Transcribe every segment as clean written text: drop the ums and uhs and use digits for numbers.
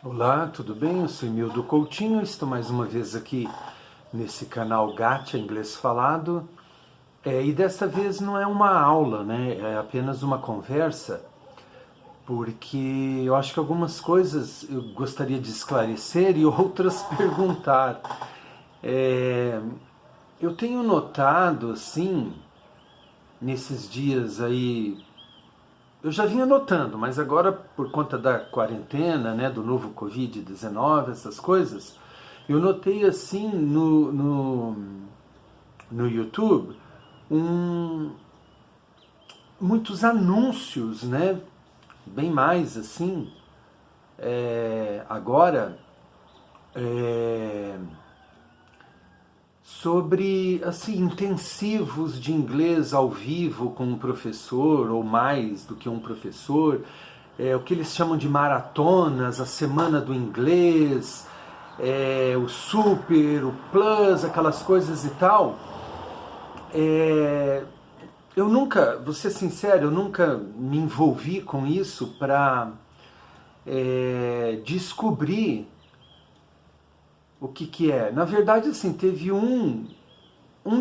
Olá, tudo bem? Eu sou Emildo Coutinho, estou mais uma vez aqui nesse canal Gacha Inglês Falado. E dessa vez não é uma aula, né? É apenas uma conversa, porque eu acho que algumas coisas eu gostaria de esclarecer e outras perguntar. É, eu tenho notado, assim, nesses dias aí, eu já vinha notando, mas agora por conta da quarentena, né, do novo Covid-19, essas coisas, eu notei assim no YouTube um, muitos anúncios, né, bem mais assim, agora, é, sobre assim intensivos de inglês ao vivo com um professor ou mais do que um professor, o que eles chamam de maratonas, a semana do inglês, o super, o plus, aquelas coisas e tal. É, eu nunca, vou ser sincero, eu nunca me envolvi com isso para descobrir o que é. Na verdade, assim, teve um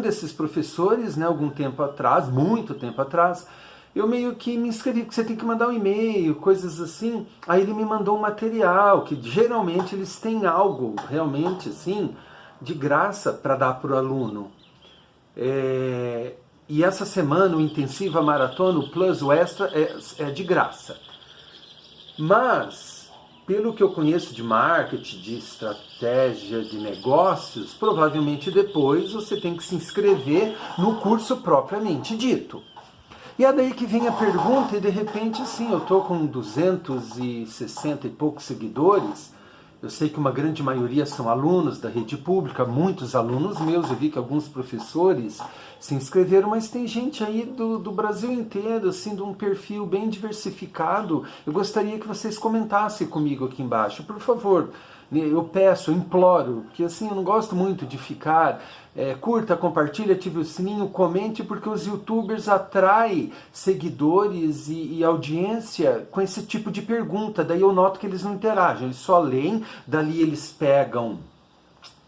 desses professores, né, algum tempo atrás, muito tempo atrás, eu meio que me inscrevi, porque você tem que mandar um e-mail, coisas assim. Aí ele me mandou um material, que geralmente eles têm algo realmente assim, de graça para dar para o aluno. E essa semana, o Intensiva Maratona, o Plus, o Extra, é de graça. Mas, pelo que eu conheço de marketing, de estratégia de negócios, provavelmente depois você tem que se inscrever no curso propriamente dito. E é daí que vem a pergunta, e de repente, assim, eu estou com 260 e poucos seguidores. Eu sei que uma grande maioria são alunos da rede pública, muitos alunos meus, eu vi que alguns professores se inscreveram, mas tem gente aí do Brasil inteiro, assim, de um perfil bem diversificado. Eu gostaria que vocês comentassem comigo aqui embaixo, por favor. Eu peço, eu imploro, porque assim, eu não gosto muito de ficar, curta, compartilha, ative o sininho, comente, porque os youtubers atraem seguidores e audiência com esse tipo de pergunta. Daí eu noto que eles não interagem, eles só leem, dali eles pegam,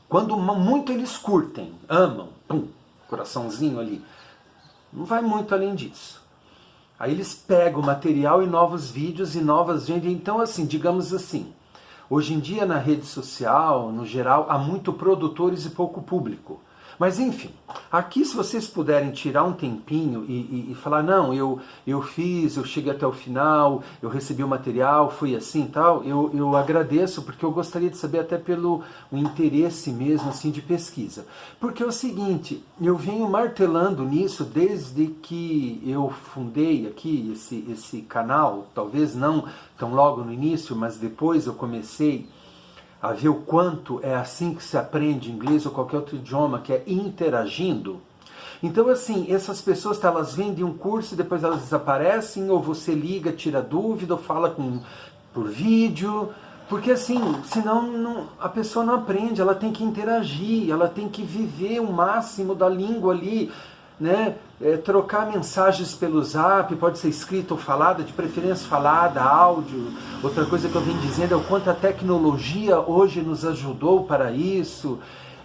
quando muito eles curtem, amam, pum, coraçãozinho ali, não vai muito além disso. Aí eles pegam o material e novos vídeos e novas gente. Então, assim, digamos assim, hoje em dia na rede social, no geral, há muito produtores e pouco público. Mas enfim, aqui se vocês puderem tirar um tempinho e falar, não, eu fiz, eu cheguei até o final, eu recebi o material, fui assim e tal, eu agradeço, porque eu gostaria de saber até pelo o interesse mesmo assim de pesquisa. Porque é o seguinte, eu venho martelando nisso desde que eu fundei aqui esse canal, talvez não tão logo no início, mas depois eu comecei a ver o quanto é assim que se aprende inglês ou qualquer outro idioma, que é interagindo. Então, assim, essas pessoas, elas vendem um curso e depois elas desaparecem, ou você liga, tira dúvida, ou fala por vídeo, porque assim, senão a pessoa não aprende, ela tem que interagir, ela tem que viver o máximo da língua ali, né? Trocar mensagens pelo zap, pode ser escrita ou falada, de preferência falada, áudio. Outra coisa que eu vim dizendo é o quanto a tecnologia hoje nos ajudou para isso.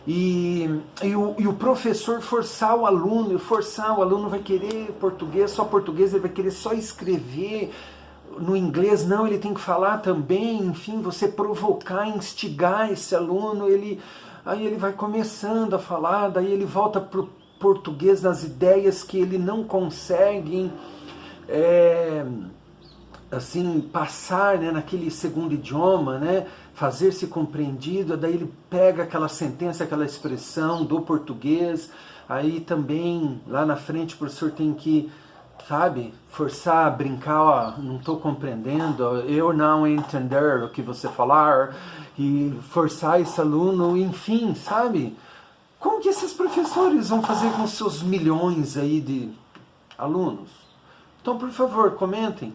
E o professor forçar o aluno vai querer português, só português, ele vai querer só escrever. No inglês não, ele tem que falar também, enfim, você provocar, instigar esse aluno, aí ele vai começando a falar, daí ele volta para o português nas ideias que ele não consegue assim, passar, né, naquele segundo idioma, né, fazer-se compreendido, daí ele pega aquela sentença, aquela expressão do português, aí também lá na frente o professor tem que, sabe, forçar, brincar, ó, não estou compreendendo, eu não entender o que você falar, e forçar esse aluno, enfim, sabe? Como que esses professores vão fazer com seus milhões aí de alunos? Então, por favor, comentem,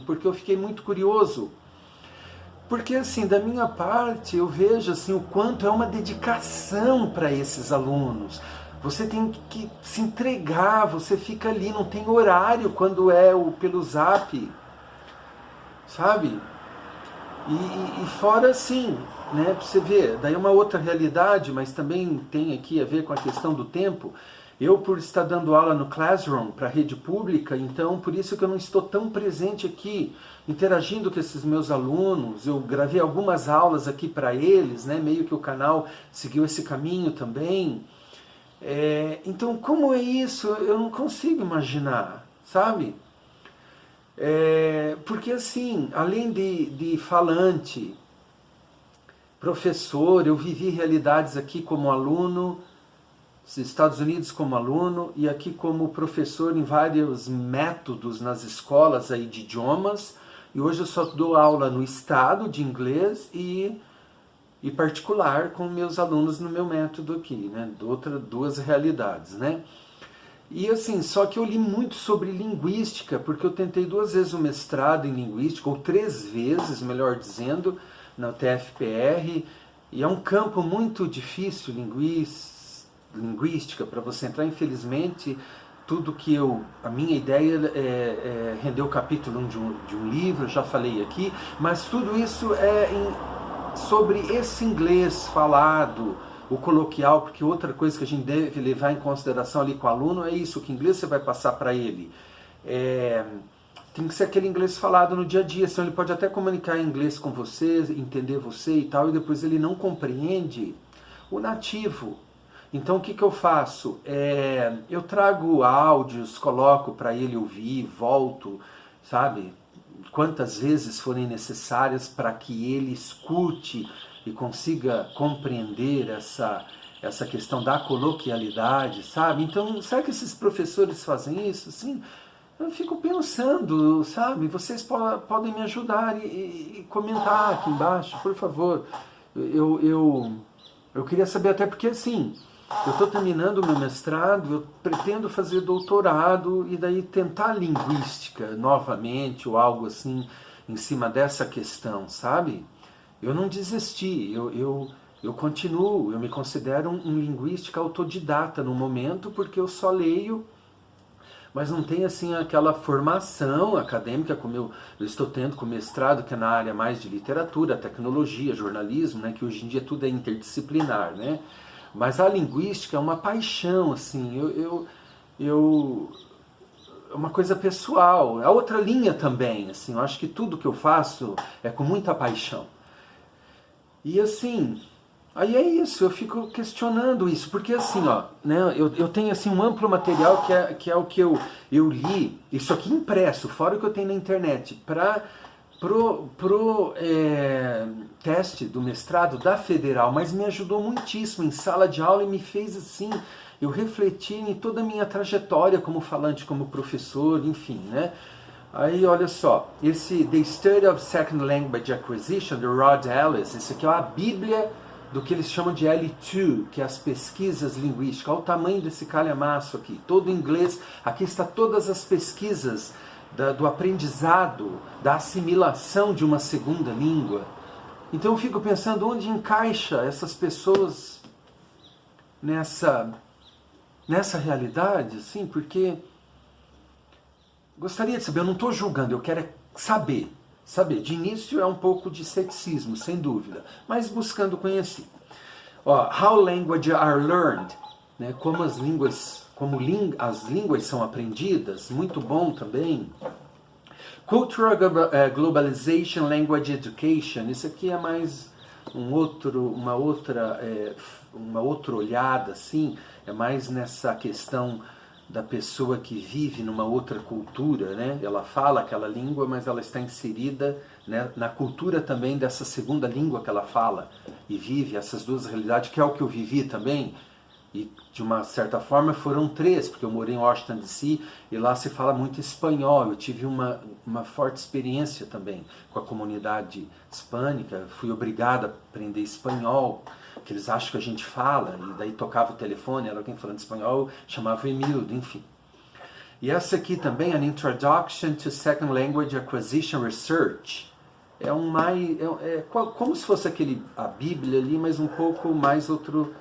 porque eu fiquei muito curioso. Porque, assim, da minha parte, eu vejo assim, o quanto é uma dedicação para esses alunos. Você tem que se entregar, você fica ali, não tem horário quando é pelo zap, sabe? E fora assim, né, para você ver, daí é uma outra realidade, mas também tem aqui a ver com a questão do tempo. Eu, por estar dando aula no Classroom para a rede pública, então por isso que eu não estou tão presente aqui, interagindo com esses meus alunos. Eu gravei algumas aulas aqui para eles, né, meio que o canal seguiu esse caminho também. Então, como é isso? Eu não consigo imaginar, sabe? Porque assim, além de falante, professor, eu vivi realidades aqui como aluno, nos Estados Unidos como aluno e aqui como professor em vários métodos nas escolas aí de idiomas. E hoje eu só dou aula no estado de inglês e particular com meus alunos no meu método aqui, né? Duas realidades, né? E assim, só que eu li muito sobre linguística, porque eu tentei 2 vezes o mestrado em linguística, ou 3 vezes, melhor dizendo, na UTFPR, e é um campo muito difícil, linguística, para você entrar. Infelizmente, tudo que a minha ideia é render o capítulo de um livro, eu já falei aqui, mas tudo isso sobre esse inglês falado, o coloquial, porque outra coisa que a gente deve levar em consideração ali com o aluno é isso, que inglês você vai passar para ele. Tem que ser aquele inglês falado no dia a dia, senão ele pode até comunicar em inglês com você, entender você e tal, e depois ele não compreende o nativo. Então o que eu faço? Eu trago áudios, coloco para ele ouvir, volto, sabe? Quantas vezes forem necessárias para que ele escute e consiga compreender essa questão da coloquialidade, sabe? Então, será que esses professores fazem isso? Assim, eu fico pensando, sabe? Vocês podem me ajudar e comentar aqui embaixo, por favor. Eu queria saber, até porque assim, eu estou terminando o meu mestrado, eu pretendo fazer doutorado e daí tentar linguística novamente ou algo assim em cima dessa questão, sabe? Eu não desisti, eu continuo, eu me considero um linguística autodidata no momento, porque eu só leio, mas não tem assim aquela formação acadêmica como eu estou tendo com o mestrado, que é na área mais de literatura, tecnologia, jornalismo, né, que hoje em dia tudo é interdisciplinar, né? Mas a linguística é uma paixão, assim, é uma coisa pessoal. A outra linha também, assim, eu acho que tudo que eu faço é com muita paixão. E assim, aí é isso, eu fico questionando isso, porque assim, ó, né, eu tenho assim um amplo material que é o que eu li, isso aqui impresso, fora o que eu tenho na internet, pro teste do mestrado da Federal, mas me ajudou muitíssimo em sala de aula e me fez assim, eu refleti em toda a minha trajetória como falante, como professor, enfim, né? Aí, olha só, esse The Study of Second Language Acquisition, do Rod Ellis, esse aqui é a bíblia do que eles chamam de L2, que é as pesquisas linguísticas. Olha o tamanho desse calhamaço aqui, todo em inglês. Aqui está todas as pesquisas do aprendizado, da assimilação de uma segunda língua. Então eu fico pensando onde encaixa essas pessoas nessa realidade, assim, porque gostaria de saber, eu não estou julgando, eu quero saber. De início é um pouco de ceticismo, sem dúvida, mas buscando conhecer. How languages are learned, né? Como as línguas são aprendidas, muito bom também. Cultural Globalization, Language Education, isso aqui é mais uma outra olhada, assim, é mais nessa questão da pessoa que vive numa outra cultura, né? Ela fala aquela língua, mas ela está inserida, né, na cultura também dessa segunda língua que ela fala e vive, essas duas realidades, que é o que eu vivi também. E de uma certa forma foram 3, porque eu morei em Washington DC e lá se fala muito espanhol. Eu tive uma forte experiência também com a comunidade hispânica, fui obrigado a aprender espanhol, que eles acham que a gente fala, e daí tocava o telefone, era alguém falando espanhol, chamava o Emildo, enfim. E essa aqui também, An Introduction to Second Language Acquisition Research, como se fosse a Bíblia ali, mas um pouco mais outro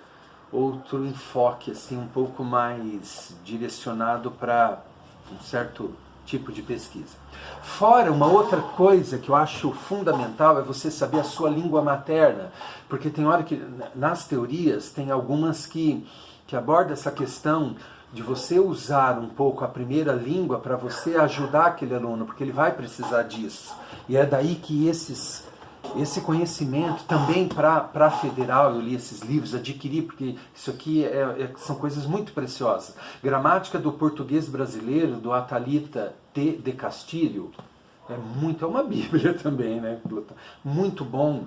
enfoque, assim, um pouco mais direcionado para um certo tipo de pesquisa. Fora, uma outra coisa que eu acho fundamental é você saber a sua língua materna, porque tem hora que, nas teorias, tem algumas que abordam essa questão de você usar um pouco a primeira língua para você ajudar aquele aluno, porque ele vai precisar disso. E é daí que esse conhecimento também para a federal, eu li esses livros, adquiri, porque isso aqui são coisas muito preciosas. Gramática do Português Brasileiro, do Atalita T. de Castilho, é uma bíblia também, né? Muito bom.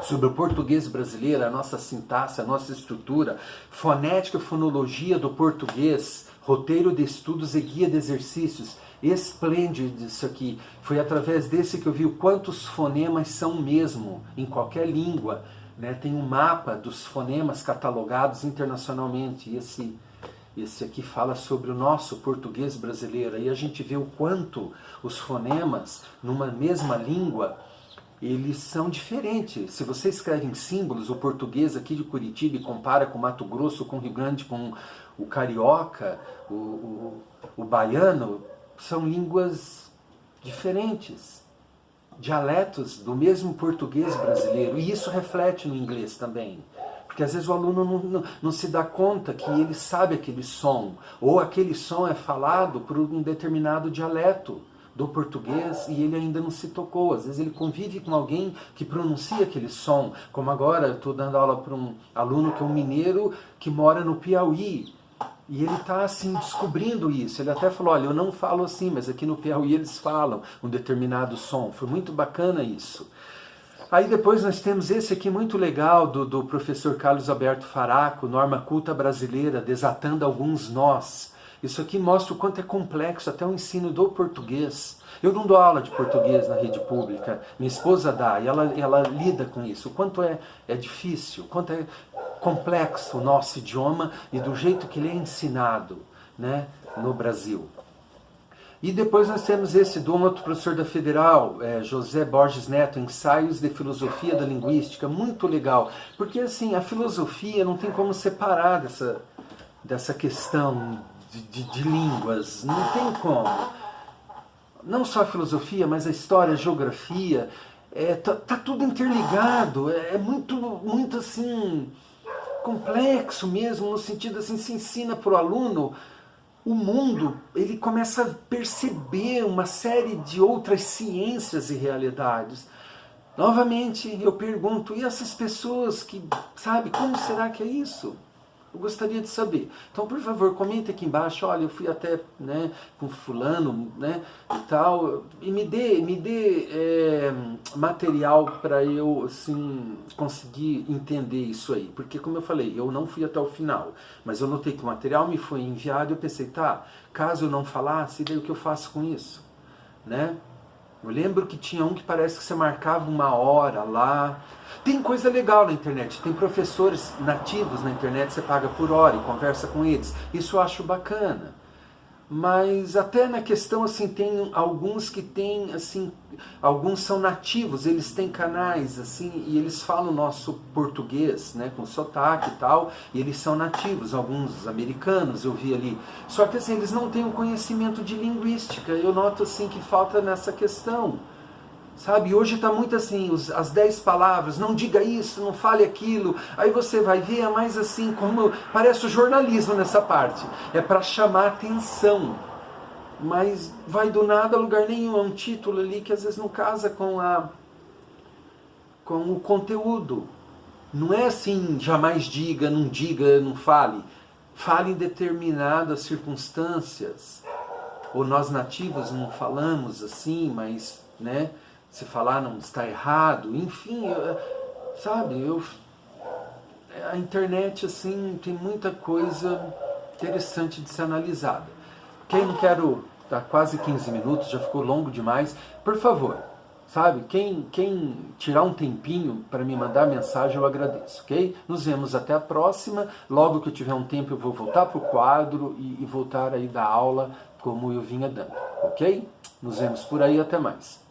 Sobre o português brasileiro, a nossa sintaxe, a nossa estrutura, fonética e fonologia do português, roteiro de estudos e guia de exercícios. Esplêndido isso aqui. Foi através desse que eu vi o quantos fonemas são mesmo em qualquer língua, né? Tem um mapa dos fonemas catalogados internacionalmente. E esse aqui fala sobre o nosso português brasileiro. Aí a gente vê o quanto os fonemas, numa mesma língua, eles são diferentes. Se você escreve em símbolos, o português aqui de Curitiba e compara com Mato Grosso, com Rio Grande, com o carioca, o baiano, são línguas diferentes, dialetos do mesmo português brasileiro. E isso reflete no inglês também. Porque às vezes o aluno não se dá conta que ele sabe aquele som, ou aquele som é falado por um determinado dialeto do português e ele ainda não se tocou. Às vezes ele convive com alguém que pronuncia aquele som, como agora eu estou dando aula para um aluno que é um mineiro que mora no Piauí, e ele está assim descobrindo isso. Ele até falou, olha, eu não falo assim, mas aqui no Piauí eles falam um determinado som. Foi muito bacana isso. Aí depois nós temos esse aqui muito legal do professor Carlos Alberto Faraco, Norma Culta Brasileira, Desatando Alguns Nós. Isso aqui mostra o quanto é complexo até o ensino do português. Eu não dou aula de português na rede pública, minha esposa dá, e ela lida com isso. O quanto é difícil, o quanto é complexo o nosso idioma e do jeito que ele é ensinado, né, no Brasil. E depois nós temos esse do outro professor da Federal, José Borges Neto, Ensaios de Filosofia da Linguística, muito legal. Porque assim, a filosofia não tem como separar dessa questão de línguas, não tem como. Não só a filosofia, mas a história, a geografia, tá tudo interligado, é muito assim, complexo mesmo, no sentido assim, se ensina para o aluno o mundo, ele começa a perceber uma série de outras ciências e realidades. Novamente, eu pergunto, e essas pessoas que, sabe, como será que é isso? Eu gostaria de saber. Então, por favor, comente aqui embaixo, olha, eu fui até, né, com fulano, né, e tal, e me dê material para eu, assim, conseguir entender isso aí. Porque, como eu falei, eu não fui até o final, mas eu notei que o material me foi enviado e eu pensei, tá, caso eu não falasse, daí o que eu faço com isso, né? Eu lembro que tinha um que parece que você marcava 1 hora lá. Tem coisa legal na internet, tem professores nativos na internet, você paga por hora e conversa com eles. Isso eu acho bacana. Mas até na questão, assim, tem alguns que tem, assim, alguns são nativos, eles têm canais, assim, e eles falam nosso português, né, com sotaque e tal, e eles são nativos, alguns americanos eu vi ali. Só que, assim, eles não têm um conhecimento de linguística, eu noto, assim, que falta nessa questão. Sabe, hoje está muito assim, as 10 palavras, não diga isso, não fale aquilo, aí você vai ver, é mais assim, como parece o jornalismo nessa parte, é para chamar atenção, mas vai do nada a lugar nenhum, é um título ali que às vezes não casa com o conteúdo, não é assim, jamais diga, não fale em determinadas circunstâncias, ou nós nativos não falamos assim, mas, né, se falar não está errado, enfim, sabe, a internet, assim, tem muita coisa interessante de ser analisada. Quem não quero, tá quase 15 minutos, já ficou longo demais, por favor, sabe, quem tirar um tempinho para me mandar mensagem, eu agradeço, ok? Nos vemos até a próxima, logo que eu tiver um tempo eu vou voltar para o quadro e voltar aí da aula como eu vinha dando, ok? Nos vemos por aí, até mais.